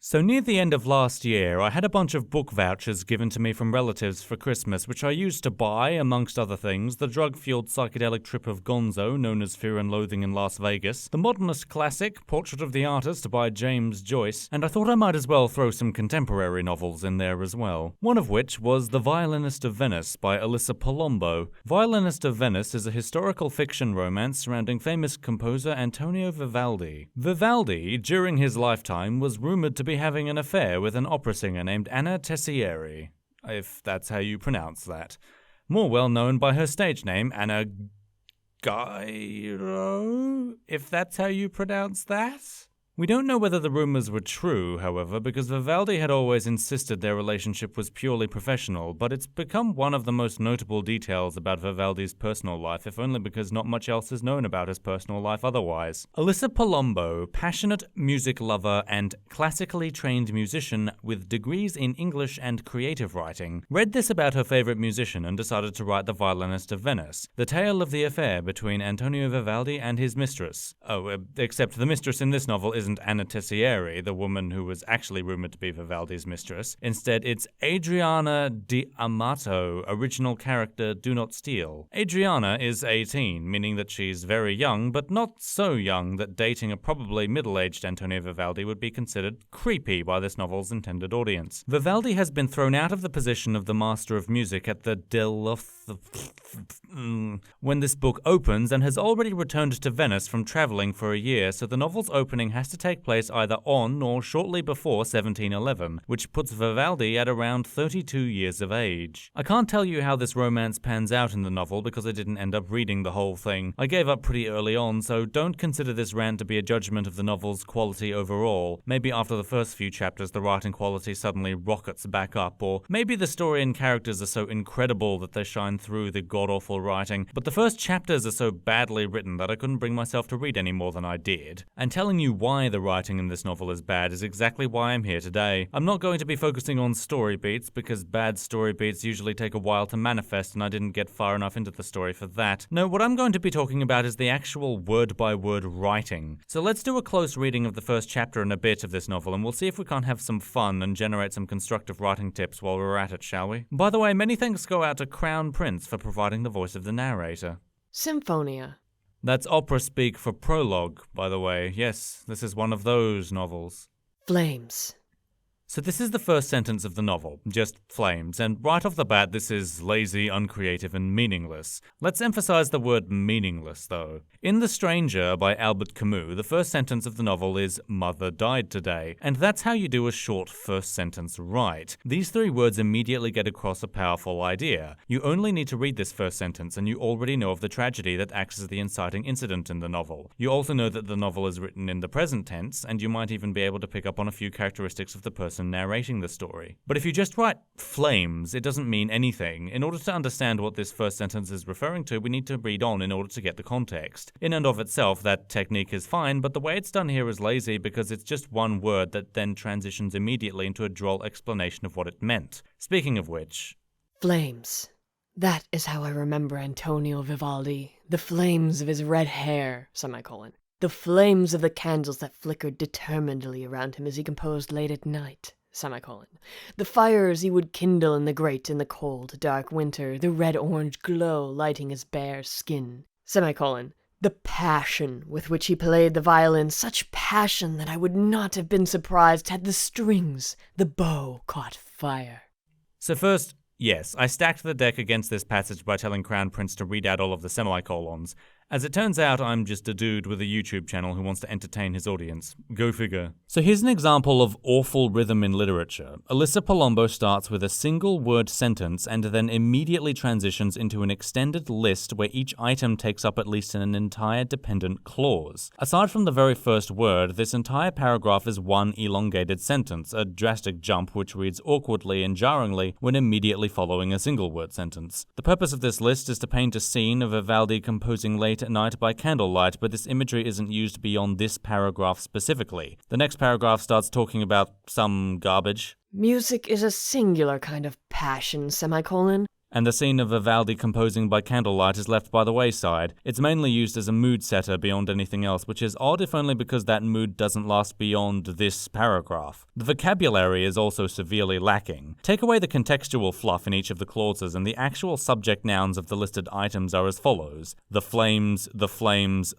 So near the end of last year, I had a bunch of book vouchers given to me from relatives for Christmas, which I used to buy, amongst other things, the drug-fueled psychedelic trip of Gonzo, known as Fear and Loathing in Las Vegas, the modernist classic, Portrait of the Artist by James Joyce, and I thought I might as well throw some contemporary novels in there as well. One of which was The Violinist of Venice by Alyssa Palombo. Violinist of Venice is a historical fiction romance surrounding famous composer Antonio Vivaldi. Vivaldi, during his lifetime, was rumored to be having an affair with an opera singer named Anna Tessieri, if that's how you pronounce that. More well known by her stage name, Anna Gyro, if that's how you pronounce that? We don't know whether the rumors were true, however, because Vivaldi had always insisted their relationship was purely professional, but it's become one of the most notable details about Vivaldi's personal life, if only because not much else is known about his personal life otherwise. Alyssa Palombo, passionate music lover and classically trained musician with degrees in English and creative writing, read this about her favorite musician and decided to write The Violinist of Venice, the tale of the affair between Antonio Vivaldi and his mistress. Except the mistress in this novel isn't Anna Tessieri, the woman who was actually rumored to be Vivaldi's mistress. Instead, it's Adriana Di Amato, original character Do Not Steal. Adriana is 18, meaning that she's very young, but not so young that dating a probably middle-aged Antonio Vivaldi would be considered creepy by this novel's intended audience. Vivaldi has been thrown out of the position of the Master of Music at the when this book opens and has already returned to Venice from traveling for a year, so the novel's opening has to take place either on or shortly before 1711, which puts Vivaldi at around 32 years of age. I can't tell you how this romance pans out in the novel because I didn't end up reading the whole thing. I gave up pretty early on, so don't consider this rant to be a judgment of the novel's quality overall. Maybe after the first few chapters the writing quality suddenly rockets back up, or maybe the story and characters are so incredible that they shine through the god-awful writing, but the first chapters are so badly written that I couldn't bring myself to read any more than I did. And telling you why the writing in this novel is bad is exactly why I'm here today. I'm not going to be focusing on story beats, because bad story beats usually take a while to manifest and I didn't get far enough into the story for that. No, what I'm going to be talking about is the actual word-by-word writing. So let's do a close reading of the first chapter and a bit of this novel, and we'll see if we can't have some fun and generate some constructive writing tips while we're at it, shall we? By the way, many thanks go out to Crowne for providing the voice of the narrator. Symphonia. That's opera speak for prologue, by the way. Yes, this is one of those novels. Flames. So this is the first sentence of the novel, just flames, and right off the bat this is lazy, uncreative, and meaningless. Let's emphasize the word meaningless, though. In The Stranger by Albert Camus, the first sentence of the novel is, "Mother died today," and that's how you do a short first sentence right. These three words immediately get across a powerful idea. You only need to read this first sentence and you already know of the tragedy that acts as the inciting incident in the novel. You also know that the novel is written in the present tense, and you might even be able to pick up on a few characteristics of the person narrating the story. But if you just write flames, it doesn't mean anything. In order to understand what this first sentence is referring to, we need to read on in order to get the context. In and of itself, that technique is fine, but the way it's done here is lazy because it's just one word that then transitions immediately into a droll explanation of what it meant. Speaking of which... Flames. That is how I remember Antonio Vivaldi. The flames of his red hair, semicolon. The flames of the candles that flickered determinedly around him as he composed late at night, semicolon. The fires he would kindle in the grate in the cold, dark winter, the red-orange glow lighting his bare skin, semicolon. The passion with which he played the violin, such passion that I would not have been surprised had the strings, the bow, caught fire. So first, yes, I stacked the deck against this passage by telling Crown Prince to read out all of the semicolons. As it turns out, I'm just a dude with a YouTube channel who wants to entertain his audience. Go figure. So here's an example of awful rhythm in literature. Alyssa Palombo starts with a single word sentence and then immediately transitions into an extended list where each item takes up at least an entire dependent clause. Aside from the very first word, this entire paragraph is one elongated sentence, a drastic jump which reads awkwardly and jarringly when immediately following a single word sentence. The purpose of this list is to paint a scene of Vivaldi composing late at night by candlelight, but this imagery isn't used beyond this paragraph specifically. The next paragraph starts talking about some garbage. Music is a singular kind of passion, semicolon. and the scene of Vivaldi composing by candlelight is left by the wayside. It's mainly used as a mood setter beyond anything else, which is odd if only because that mood doesn't last beyond this paragraph. The vocabulary is also severely lacking. Take away the contextual fluff in each of the clauses, and the actual subject nouns of the listed items are as follows: the flames, the fires,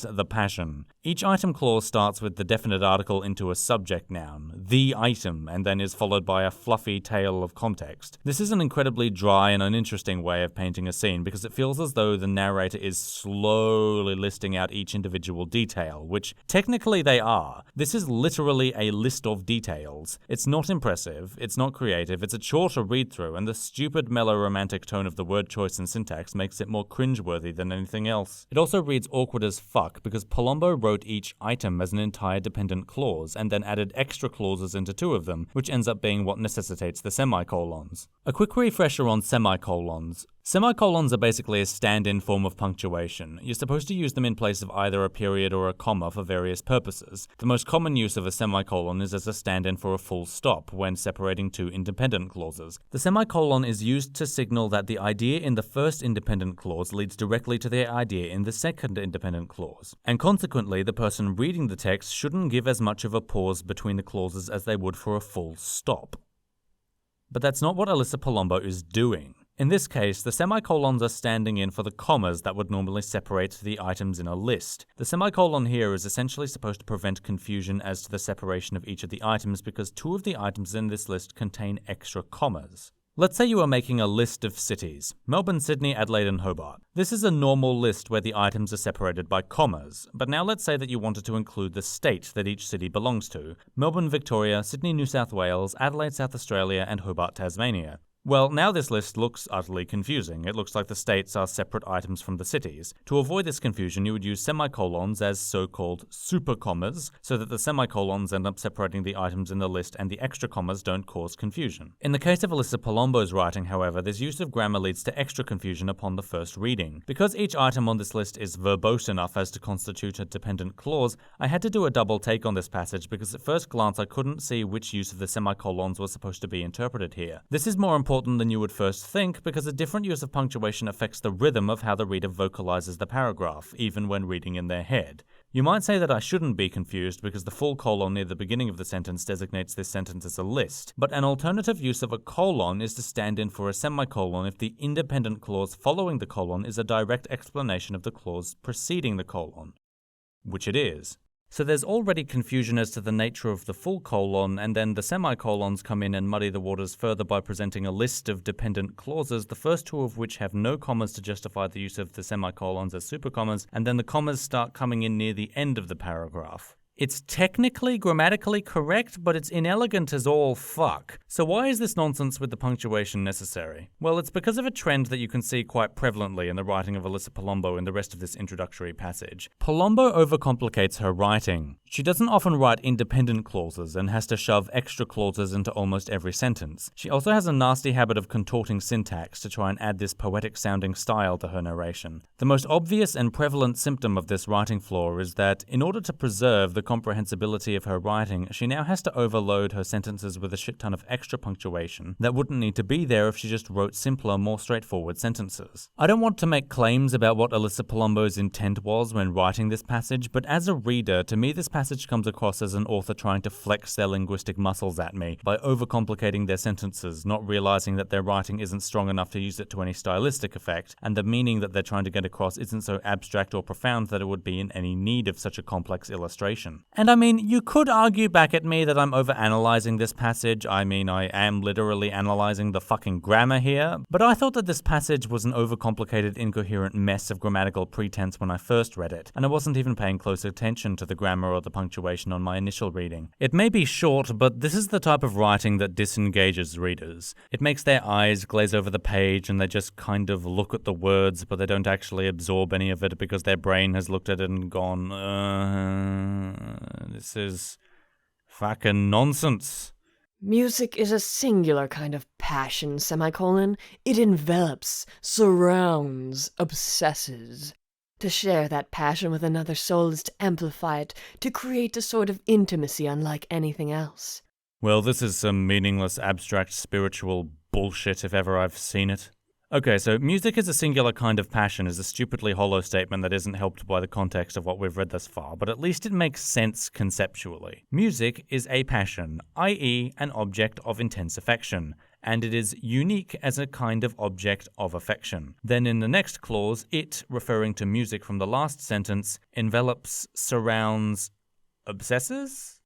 the passion. Each item clause starts with the definite article into a subject noun, the item, and then is followed by a fluffy tale of context. This is an incredibly dry and uninteresting way of painting a scene because it feels as though the narrator is slowly listing out each individual detail, which technically they are. This is literally a list of details. It's not impressive, it's not creative, it's a chore to read through, and the stupid melodramatic tone of the word choice and syntax makes it more cringeworthy than anything else. It also reads awkward as fuck because Palumbo wrote each item as an entire dependent clause and then added extra clauses into two of them, which ends up being what necessitates the semicolons. A quick refresher on semicolons. Semicolons are basically a stand-in form of punctuation. You're supposed to use them in place of either a period or a comma for various purposes. The most common use of a semicolon is as a stand-in for a full stop when separating two independent clauses. The semicolon is used to signal that the idea in the first independent clause leads directly to the idea in the second independent clause, and consequently the person reading the text shouldn't give as much of a pause between the clauses as they would for a full stop. But that's not what Alyssa Palumbo is doing. In this case, the semicolons are standing in for the commas that would normally separate the items in a list. The semicolon here is essentially supposed to prevent confusion as to the separation of each of the items because two of the items in this list contain extra commas. Let's say you are making a list of cities: Melbourne, Sydney, Adelaide, and Hobart. This is a normal list where the items are separated by commas, but now let's say that you wanted to include the state that each city belongs to: Melbourne, Victoria, Sydney, New South Wales, Adelaide, South Australia, and Hobart, Tasmania. Well, now this list looks utterly confusing. It looks like the states are separate items from the cities. To avoid this confusion, you would use semicolons as so-called super commas, so that the semicolons end up separating the items in the list and the extra commas don't cause confusion. In the case of Alyssa Palumbo's writing, however, this use of grammar leads to extra confusion upon the first reading. Because each item on this list is verbose enough as to constitute a dependent clause, I had to do a double take on this passage because at first glance I couldn't see which use of the semicolons was supposed to be interpreted here. This is more important than you would first think because a different use of punctuation affects the rhythm of how the reader vocalizes the paragraph, even when reading in their head. You might say that I shouldn't be confused because the full colon near the beginning of the sentence designates this sentence as a list, but an alternative use of a colon is to stand in for a semicolon if the independent clause following the colon is a direct explanation of the clause preceding the colon, which it is. So there's already confusion as to the nature of the full colon, and then the semicolons come in and muddy the waters further by presenting a list of dependent clauses, the first two of which have no commas to justify the use of the semicolons as supercommas, and then the commas start coming in near the end of the paragraph. It's technically grammatically correct, but it's inelegant as all fuck. So why is this nonsense with the punctuation necessary? Well, it's because of a trend that you can see quite prevalently in the writing of Alyssa Palumbo in the rest of this introductory passage. Palumbo overcomplicates her writing. She doesn't often write independent clauses and has to shove extra clauses into almost every sentence. She also has a nasty habit of contorting syntax to try and add this poetic-sounding style to her narration. The most obvious and prevalent symptom of this writing flaw is that, in order to preserve the comprehensibility of her writing, she now has to overload her sentences with a shit ton of extra punctuation that wouldn't need to be there if she just wrote simpler, more straightforward sentences. I don't want to make claims about what Alyssa Palumbo's intent was when writing this passage, but as a reader, to me this passage comes across as an author trying to flex their linguistic muscles at me by overcomplicating their sentences, not realizing that their writing isn't strong enough to use it to any stylistic effect, and the meaning that they're trying to get across isn't so abstract or profound that it would be in any need of such a complex illustration. And I mean, you could argue back at me that I'm overanalyzing this passage. I mean, I am literally analyzing the fucking grammar here, but I thought that this passage was an overcomplicated, incoherent mess of grammatical pretense when I first read it, and I wasn't even paying close attention to the grammar or the punctuation on my initial reading. It may be short, but this is the type of writing that disengages readers. It makes their eyes glaze over the page and they just kind of look at the words, but they don't actually absorb any of it because their brain has looked at it and gone, this is fucking nonsense. Music is a singular kind of passion, semicolon. It envelops, surrounds, obsesses. To share that passion with another soul is to amplify it, to create a sort of intimacy unlike anything else. Well, this is some meaningless, abstract, spiritual bullshit if ever I've seen it. Okay, so music is a singular kind of passion is a stupidly hollow statement that isn't helped by the context of what we've read thus far, but at least it makes sense conceptually. Music is a passion, i.e. an object of intense affection, and it is unique as a kind of object of affection. Then in the next clause, it, referring to music from the last sentence, envelops, surrounds, obsesses?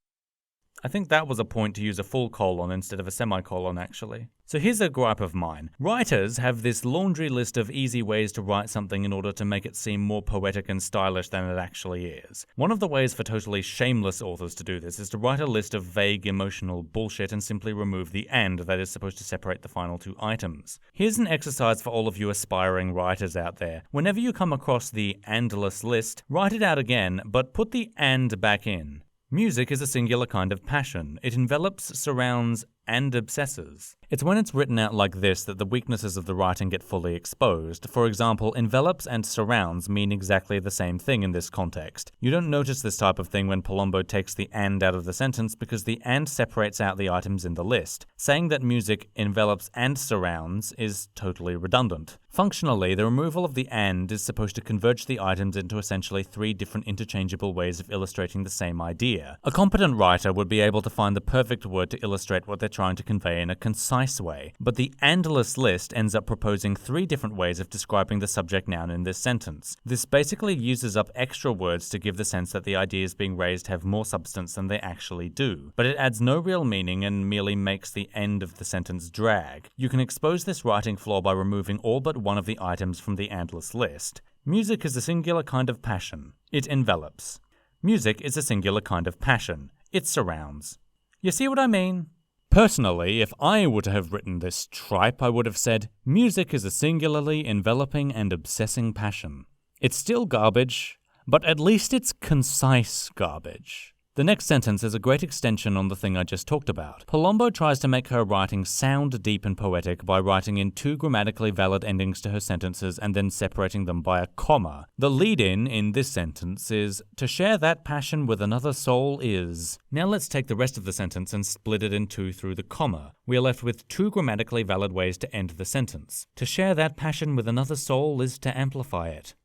I think that was a point to use a full colon instead of a semicolon, actually. So here's a gripe of mine. Writers have this laundry list of easy ways to write something in order to make it seem more poetic and stylish than it actually is. One of the ways for totally shameless authors to do this is to write a list of vague emotional bullshit and simply remove the and that is supposed to separate the final two items. Here's an exercise for all of you aspiring writers out there. Whenever you come across the andless list, write it out again, but put the and back in. Music is a singular kind of passion. It envelops, surrounds, and obsesses. It's when it's written out like this that the weaknesses of the writing get fully exposed. For example, envelops and surrounds mean exactly the same thing in this context. You don't notice this type of thing when Palumbo takes the and out of the sentence because the and separates out the items in the list. Saying that music envelops and surrounds is totally redundant. Functionally, the removal of the and is supposed to converge the items into essentially three different interchangeable ways of illustrating the same idea. A competent writer would be able to find the perfect word to illustrate what they're trying to convey in a concise way, but the andless list ends up proposing three different ways of describing the subject noun in this sentence. This basically uses up extra words to give the sense that the ideas being raised have more substance than they actually do, but it adds no real meaning and merely makes the end of the sentence drag. You can expose this writing flaw by removing all but one of the items from the andless list. Music is a singular kind of passion. It envelops. Music is a singular kind of passion. It surrounds. You see what I mean? Personally, if I were to have written this tripe, I would have said, music is a singularly enveloping and obsessing passion. It's still garbage, but at least it's concise garbage. The next sentence is a great extension on the thing I just talked about. Palumbo tries to make her writing sound deep and poetic by writing in two grammatically valid endings to her sentences and then separating them by a comma. The lead-in this sentence is, to share that passion with another soul is. Now let's take the rest of the sentence and split it in two through the comma. We are left with two grammatically valid ways to end the sentence. To share that passion with another soul is to amplify it.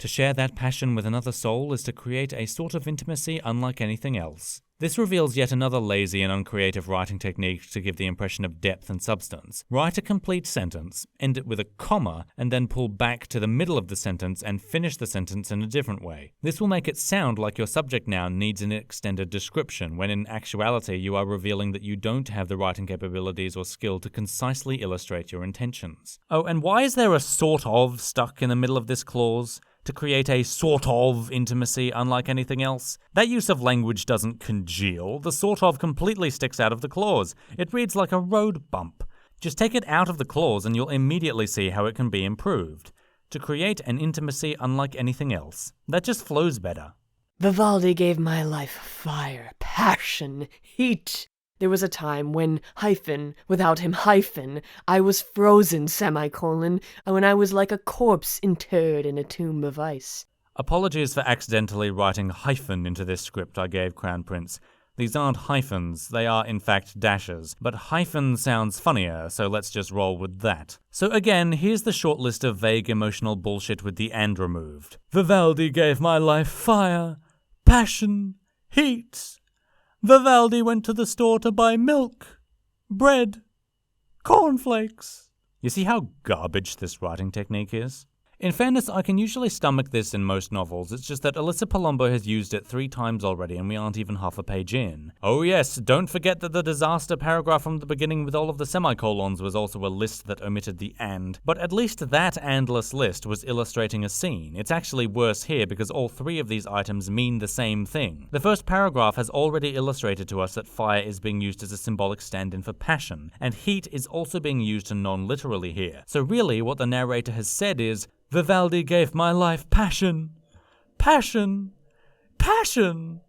To share that passion with another soul is to create a sort of intimacy unlike anything else. This reveals yet another lazy and uncreative writing technique to give the impression of depth and substance. Write a complete sentence, end it with a comma, and then pull back to the middle of the sentence and finish the sentence in a different way. This will make it sound like your subject noun needs an extended description, when in actuality you are revealing that you don't have the writing capabilities or skill to concisely illustrate your intentions. Oh, and why is there a sort of stuck in the middle of this clause? To create a sort of intimacy unlike anything else? That use of language doesn't congeal. The sort of completely sticks out of the clause. It reads like a road bump. Just take it out of the clause and you'll immediately see how it can be improved. To create an intimacy unlike anything else. That just flows better. Vivaldi gave my life fire, passion, heat. There was a time when, without him, I was frozen, when I was like a corpse interred in a tomb of ice. Apologies for accidentally writing hyphen into this script I gave Crown Prince. These aren't hyphens, they are in fact dashes, but hyphen sounds funnier, so let's just roll with that. So again, here's the short list of vague emotional bullshit with the and removed. Vivaldi gave my life fire, passion, heat. Vivaldi went to the store to buy milk, bread, cornflakes. You see how garbage this writing technique is? In fairness, I can usually stomach this in most novels, it's just that Alyssa Palumbo has used it 3 times already and we aren't even half a page in. Oh yes, don't forget that the disaster paragraph from the beginning with all of the semicolons was also a list that omitted the and, but at least that andless list was illustrating a scene. It's actually worse here because all 3 of these items mean the same thing. The first paragraph has already illustrated to us that fire is being used as a symbolic stand-in for passion, and heat is also being used non-literally here. So really what the narrator has said is, Vivaldi gave my life passion, passion, passion.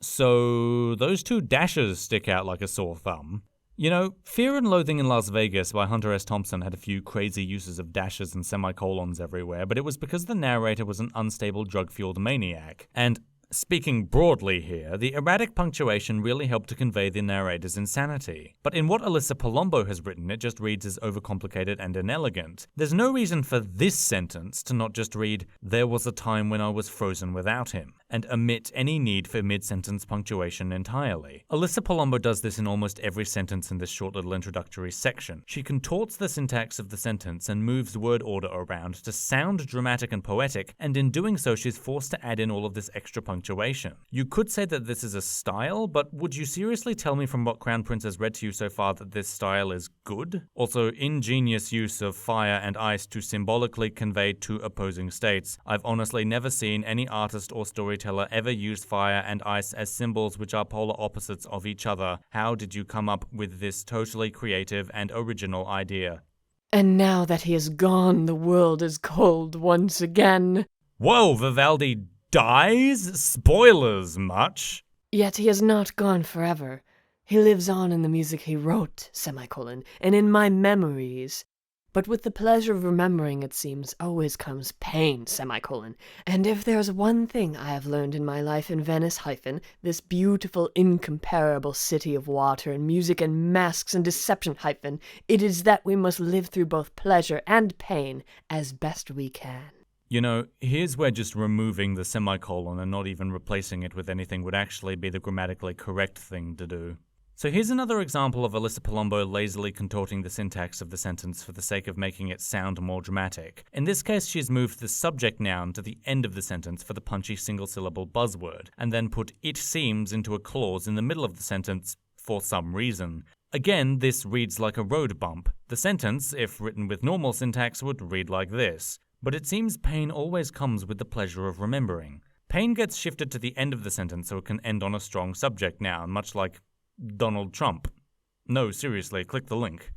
So those 2 dashes stick out like a sore thumb. You know, Fear and Loathing in Las Vegas by Hunter S. Thompson had a few crazy uses of dashes and semicolons everywhere, but it was because the narrator was an unstable drug-fueled maniac. And Speaking broadly here, the erratic punctuation really helped to convey the narrator's insanity. But in what Alyssa Palombo has written, it just reads as overcomplicated and inelegant. There's no reason for this sentence to not just read, "There was a time when I was frozen without him," and omit any need for mid-sentence punctuation entirely. Alyssa Palombo does this in almost every sentence in this short little introductory section. She contorts the syntax of the sentence and moves word order around to sound dramatic and poetic, and in doing so she's forced to add in all of this extra punctuation. You could say that this is a style, but would you seriously tell me from what Crown Prince has read to you so far that this style is good? Also, ingenious use of fire and ice to symbolically convey two opposing states. I've honestly never seen any artist or storyteller ever use fire and ice as symbols which are polar opposites of each other. How did you come up with this totally creative and original idea? And now that he is gone, the world is cold once again. Whoa, Vivaldi dies? Spoilers, much? Yet he has not gone forever. He lives on in the music he wrote, and in my memories. But with the pleasure of remembering, it seems, always comes pain, And if there's one thing I have learned in my life in Venice, this beautiful, incomparable city of water and music and masks and deception, it is that we must live through both pleasure and pain as best we can. You know, here's where just removing the semicolon and not even replacing it with anything would actually be the grammatically correct thing to do. So here's another example of Alyssa Palombo lazily contorting the syntax of the sentence for the sake of making it sound more dramatic. In this case, she's moved the subject noun to the end of the sentence for the punchy single-syllable buzzword, and then put "it seems" into a clause in the middle of the sentence for some reason. Again, this reads like a road bump. The sentence, if written with normal syntax, would read like this. But it seems pain always comes with the pleasure of remembering. Pain gets shifted to the end of the sentence so it can end on a strong subject noun, much like Donald Trump. No, seriously, click the link.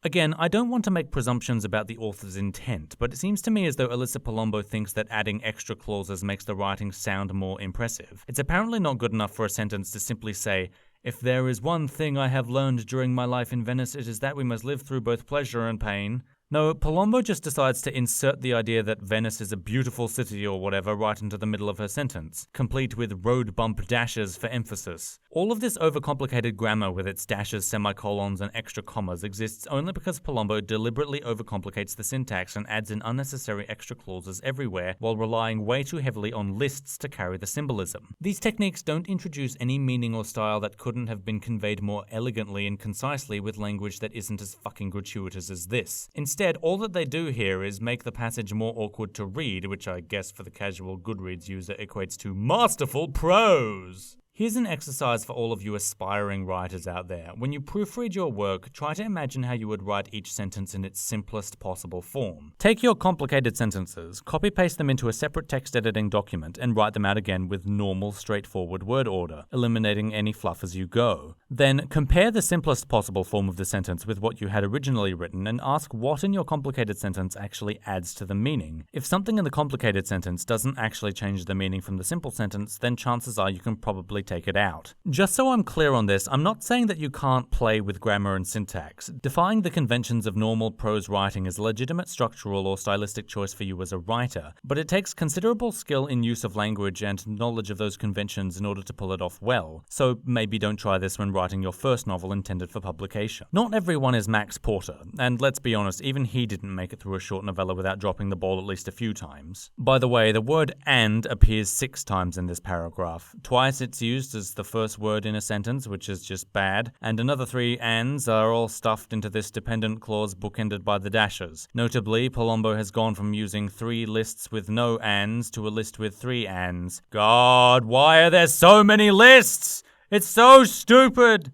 Again, I don't want to make presumptions about the author's intent, but it seems to me as though Alyssa Palombo thinks that adding extra clauses makes the writing sound more impressive. It's apparently not good enough for a sentence to simply say, "If there is one thing I have learned during my life in Venice, it is that we must live through both pleasure and pain." No, Palombo just decides to insert the idea that Venice is a beautiful city or whatever right into the middle of her sentence, complete with road bump dashes for emphasis. All of this overcomplicated grammar with its dashes, semicolons, and extra commas exists only because Palombo deliberately overcomplicates the syntax and adds in unnecessary extra clauses everywhere while relying way too heavily on lists to carry the symbolism. These techniques don't introduce any meaning or style that couldn't have been conveyed more elegantly and concisely with language that isn't as fucking gratuitous as this. Instead, all that they do here is make the passage more awkward to read, which I guess for the casual Goodreads user equates to masterful prose. Here's an exercise for all of you aspiring writers out there. When you proofread your work, try to imagine how you would write each sentence in its simplest possible form. Take your complicated sentences, copy-paste them into a separate text editing document, and write them out again with normal, straightforward word order, eliminating any fluff as you go. Then compare the simplest possible form of the sentence with what you had originally written and ask what in your complicated sentence actually adds to the meaning. If something in the complicated sentence doesn't actually change the meaning from the simple sentence, then chances are you can probably take it out. Just so I'm clear on this, I'm not saying that you can't play with grammar and syntax. Defying the conventions of normal prose writing is a legitimate structural or stylistic choice for you as a writer, but it takes considerable skill in use of language and knowledge of those conventions in order to pull it off well, so maybe don't try this when writing your first novel intended for publication. Not everyone is Max Porter, and let's be honest, even he didn't make it through a short novella without dropping the ball at least a few times. By the way, the word "and" appears 6 times in this paragraph. Twice it's used as the first word in a sentence, which is just bad, and another 3 ands are all stuffed into this dependent clause bookended by the dashes. Notably, Palombo has gone from using 3 lists with no ands to a list with 3 ands. God, why are there so many lists? It's so stupid!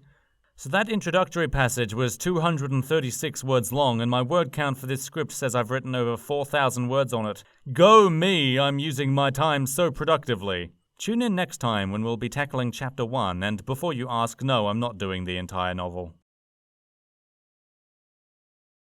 So that introductory passage was 236 words long, and my word count for this script says I've written over 4,000 words on it. Go me, I'm using my time so productively. Tune in next time when we'll be tackling Chapter 1, and before you ask, no, I'm not doing the entire novel.